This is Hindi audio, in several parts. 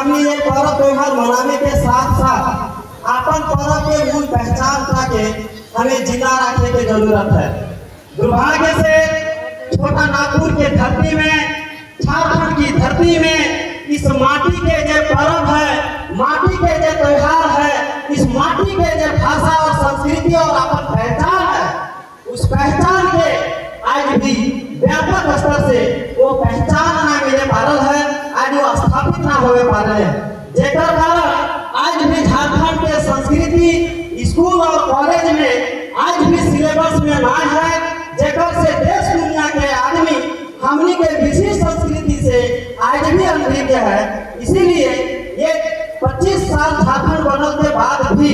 हमने ये पर्व त्योहार मनाने के साथ साथ अपन पर्व के मूल पहचान के हमें जिंदा रखने की जरूरत है। दुर्भाग्य से छोटा नागपुर के धरती में, झारखंड की धरती में इस माटी के जो पर्व है, माटी के जो त्योहार है, इस माटी के जो भाषा और संस्कृति और अपन पहचान है, उस पहचान के आज भी व्यापक स्तर से वो पहचान ना मिले पा रहा है, आज वो स्थापित ना हो पा रहे हैं। जेकर कारण आज भी झारखंड के संस्कृति स्कूल और कॉलेज में आज भी सिलेबस में ना है, जेकर से देश दुनिया के आदमी हमनी के विशिष्ट संस्कृति से आज भी अनभिज्ञ है। इसीलिए ये 25 साल झारखंड बनने के बाद भी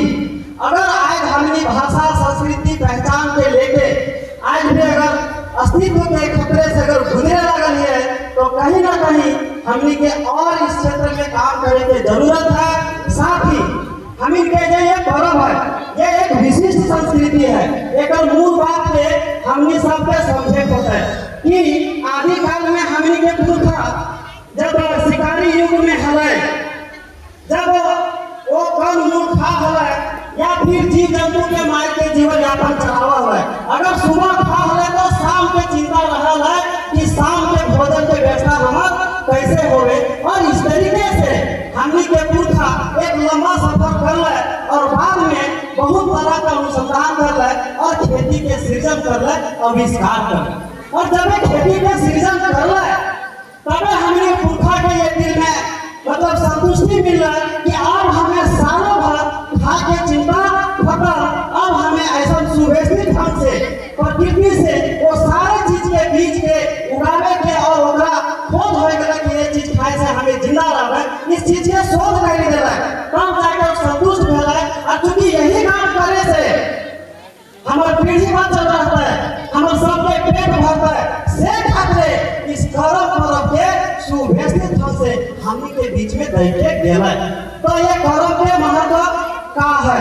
अगर आज हमनी भाषा, संस्कृति, पहचान के लेके आज भी अगर अस्तित्व के खतरे से अगर गुजरे लगल है, तो कहीं ना कहीं हमनी के और इस क्षेत्र में काम करने की जरूरत है। साथ ही हमनी के जो ये पर्व है, ये एक विशिष्ट संस्कृति है। एक मूल बात पे हमनी सबके समझे होता है कि आदि काल में हमनी के पुरखा जब शिकारी युग में हले, जब वो कम मूल खा हले या फिर जीव जंतु के मार के जीवन यापन चलावा है, अगर सुबह खा हले तो शाम के चिंता रहल है कि शाम के भोजन के व्यवस्था हमार कैसे होवे। और इस तरीके से हमनी के पुरखा एक लंबा सफर कर ले और बाद में बहुत तरह का अनुसंधान कर ले और खेती के सृजन कर ले, आविष्कार कर ले। और जब खेती के सृजन कर ले तब हमने पुरखा के ये दिल में मतलब संतुष्टि मिल रहा है कि अब हमें सालों भर खा के चिंता खत्म। अब हमें ऐसा सुव्यवस्थित ढंग से प्रकृति से वो सारे चीज के बीज के उगावे के और ओकरा खोज हो गया कि ये चीज खाए से हमें जिंदा रहे, इस चीज के शोध कर दे रहा है, तब जाकर संतुष्ट हो रहा है। और चूंकि यही काम करे से हमारे पीढ़ी बात चल रहा है, हमारे सबके पेट भरता है, से खाते इस कर्म पर्व के सुव्यवस्थित ढंग से हमनी के बीच में दे के गेला। तो ये कर्म के महत्व का है,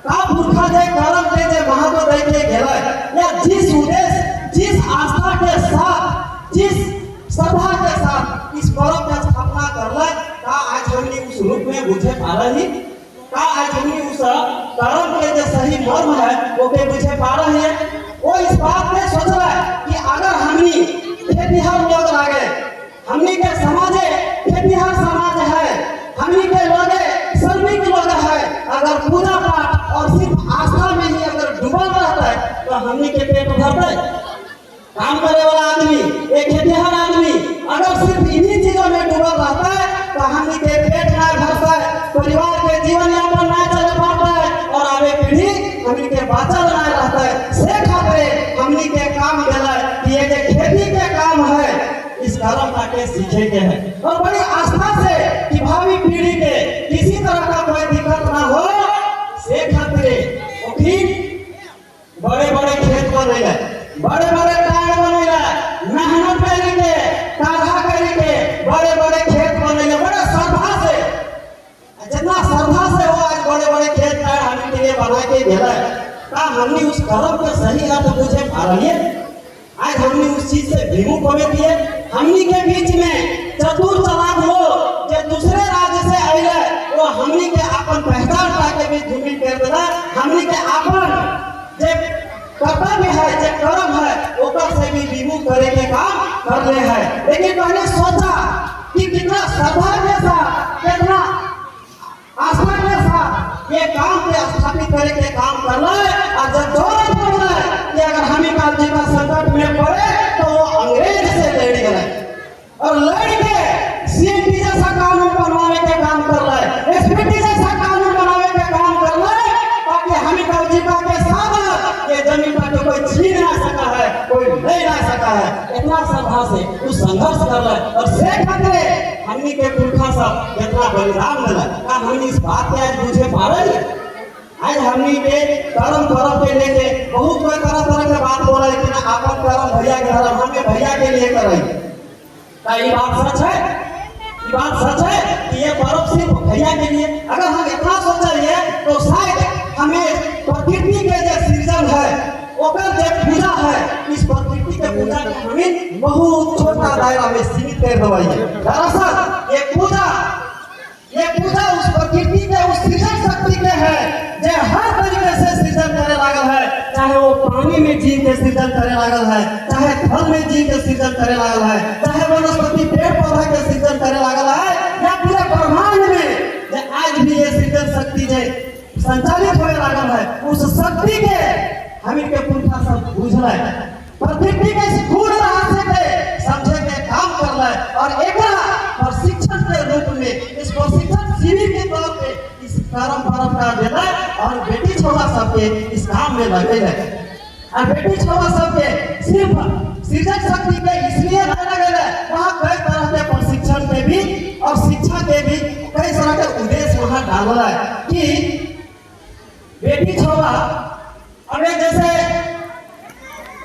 का पुरखा जे कर्म के जे महत्व दे के गेला, या जिस उद्देश्य, जिस आस्था के साथ, जिस श्रद्धा के साथ इस पर्व का स्थापना करला, का आज हमनी उस रूप में बुझे पा रही, का आज हमनी उस कर्म के जो सही मर्म है वो के बुझे पा रहे हैं। वो इस बात में सोच रहा है कि अगर हमनी खेतिहर लोग लागे, हमनी के समाज खेतिहर समाज है, हमनी के लोग श्रमिक लोग है, अगर पूजा पाठ और सिर्फ आस्था में ही अगर डूबल रहता है तो हमनी के पेट भरता है। काम करे वाला आदमी, एक खेतिहर आदमी अगर सिर्फ इन्हीं चीजों में डूबल रहता है तो हमनी के पेट ना भरता है, परिवार के जीवन यापन ना चल पाता है और आगे पीढ़ी हमनी के बाँचल ना रहता है। से खातिर हमनी के काम देला कि ये जो खेती के काम है इस कर्म के सीखे के है और बड़ी आस्था से कि भावी पीढ़ी के किसी तरह का कोई दिक्कत ना हो, से खातिर बड़े बड़े खेत बने, बड़े बड़े टायर बने, मेहनत करके काढ़ा करके बड़े बड़े खेत बने, बड़े श्रद्धा से, जितना श्रद्धा से हो आज बड़े बड़े खेत टायर हमने के लिए बना के भेजा का हमने उस कर्म के सही अर्थ बुझे पा रही है। आज हमने उस चीज से विमुख होने दिए। हमनी के बीच में चतुर चालाक लोग जो दूसरे राज्य से आए वो हमनी के अपन पहचान पाके भी धूमिल कर देला, हमनी के अपन जे कर्तव्य है, जे कर्म है ओकर से भी विमुख करे के काम कर ले है। लेकिन मैंने सोचा कि कितना श्रद्धा के साथ, कितना आस्था के साथ ये काम के स्थापित करे के काम कर ले, और जब जरूरत पड़ रहा है कि अगर हमें काल जी का संकट में पड़े तो वो अंग्रेज से लड़ गए और लड़ के सीएमपी जैसा कानून बनवाने के काम कर रहा है, एसपीटी जैसा कानून बनाने के काम कर रहा है, ताकि हमें काल जी का के साथ ये जमीन पर कोई छीन ना सका है, कोई ले ना सका है। इतना श्रद्धा से उस संघर्ष कर रहा है और से खतरे हमनी के पुरखा सब इतना बलिदान दिला का हमनी इस बात के आज बुझे पा रहे हैं। आज हमनी के कर्म पर्व के लेके बहुत कोई तरह तरह के बात बोला, लेकिन आपन कर्म भैया के धर्म हमें भैया के लिए कर रही है। ये बात सच है, ये बात सच है कि ये पर्व सिर्फ भैया के लिए। अगर हम इतना सोचिए तो शायद हमें प्रकृति के जो सृजन है, ओकर जो पूजा है, इस प्रकृति के पूजा के हमें बहुत छोटा दायरा में सीमित कर दवाई है। दरअसल ये पूजा चाहे वो पानी में जीव के सृजन करे लागल है, चाहे फल में जीव के सृजन करे लागल है, चाहे वनस्पति पेड़ पौधा के सृजन करे लागल है, या पूरे ब्रह्मांड में जे आज भी ये सृजन शक्ति जे संचालित होने लागल है, उस शक्ति के हमी के पुरखा सब बुझल है, प्रकृति के गूढ़ रहस्य के समझे के काम कर रहा है और एकरा प्रशिक्षण के रूप में इस प्रशिक्षण शिविर के तौर पे इस परंपरा देना और बेटी छोरा सबके इस काम में लगे है। और बेटी छोरा सबके सिर्फ सृजन शक्ति के इसलिए न लगे है, वहाँ कई तरह के प्रशिक्षण के भी और शिक्षा के भी कई तरह के उद्देश्य वहाँ डाला है कि बेटी छोरा अभी जैसे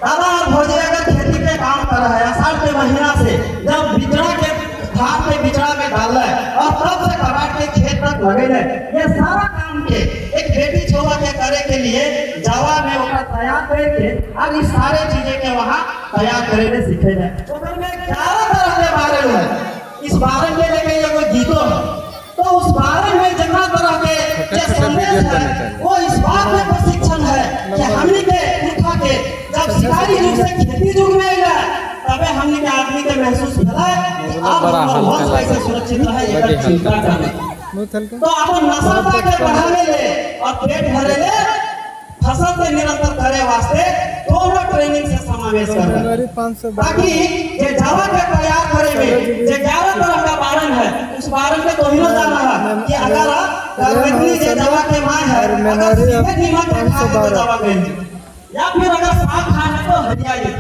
दादा भौजी अगर खेती पे काम कर रहा है, आषाढ़ के महीना से जब बिचड़ा के धान के बिचड़ा में डाल रहा है और तब से कबाड़ के खेत तक लगे है, ये सारा काम के एक बेटी छोरा के करे के लिए जावा में ओकरा तैयार करके और इस सारे चीजें के वहाँ तैयार करे में सीखे जाए। तो में 11 तरह के बारे में इस बारे में लेके ये कोई गीतों है, तो उस बारे में जितना तरह के संदेश है वो इस बात में प्रशिक्षण है कि हमनी के पुरखा के जब शिकारी युग से खेती युग में आया तबे हमनी के आदमी के महसूस होला कि अब बहुत कैसे सुरक्षित रहे एकर चिंता करना। तो अपन नशा के बढ़ावे ले और पेट भरे ले फसल से निरंतर करे वास्ते दोनों ट्रेनिंग से समावेश करना, ताकि ये जावा के तैयार करे में जे 11 तरह का बारन है उस बारन में तो ही ना जाना है कि अगर गर्भवती जे जावा के मां है अगर सीधे नीमक खा तो जावा गई, या फिर अगर साग खाने तो हरियाई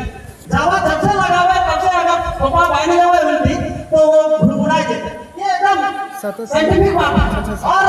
जावा जब से लगावे तब से अगर पपा बहने जावे उल्टी तो वो भुड़भुड़ाई देते। ये एकदम साइंटिफिक बात है। और